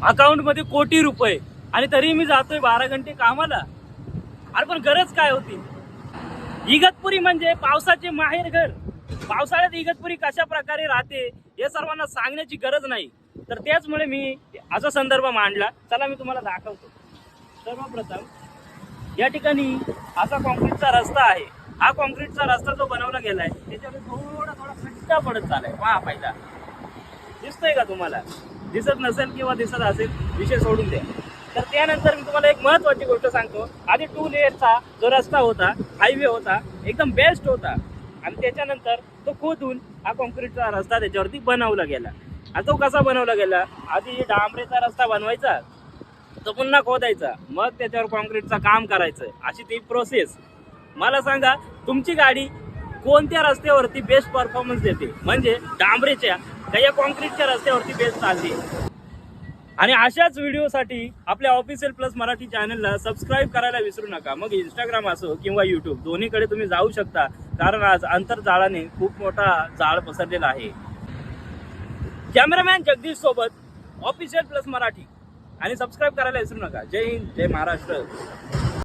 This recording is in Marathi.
अकाउंटमध्ये कोटी रुपये आणि तरी मी जातोय 12 घंटे कामाला. अरे पण गरज काय होती? इगतपुरी म्हणजे पावसाचे माहेर घर. पावसाळ्यात इगतपुरी कशा प्रकारे राहते हे सर्वांना सांगण्याची गरज नाही. तर त्याचमुळे मी असा संदर्भ मांडला. चला मी तुम्हाला दाखवतो. सर्वप्रथम या ठिकाणी असा कॉन्क्रीटचा रस्ता आहे. हा कॉन्क्रीटचा रस्ता जो बनवला गेलाय त्याच्यावर थोडा खड्डा पडत चाललाय. पहा पहिला, दिसतोय का तुम्हाला? दिसत नसेल किंवा दिसत असेल विषय सोडून द्या. तर त्यानंतर मी तुम्हाला एक महत्त्वाची गोष्ट सांगतो. आधी 2 लेअरचा जो रस्ता होता, हायवे होता, एकदम बेस्ट होता. आणि त्याच्यानंतर तो खोदून हा कॉन्क्रीटचा रस्ता त्याच्यावरती बनवला गेला. आणि तो कसा बनवला गेला? आधी डांबरेचा रस्ता बनवायचा, तो पुन्हा खोदायचा, मग त्याच्यावर कॉन्क्रीटचं काम करायचं. अशी ती प्रोसेस. मला सांगा, तुमची गाडी कोणत्या रस्त्यावरती बेस्ट परफॉर्मन्स देते? म्हणजे डांबरेच्या का या कॉन्क्रीटच्या रस्त्यावरती बेस्ट चालते? आणि अशाच व्हिडिओसाठी आपल्या ऑफिशियल प्लस मराठी चॅनलला सबस्क्राईब करायला विसरू नका. मग इंस्टाग्राम असो किंवा यूट्यूब दोन्हीकडे तुम्ही जाऊ शकता. कारण आज आंतरजाळाने खूप मोठा जाळ पसरलेला आहे. कॅमेरामॅन जगदीश सोबत ऑफिशियल प्लस मराठी आणि सबस्क्राईब करायला विसरू नका. जय हिंद, जय महाराष्ट्र.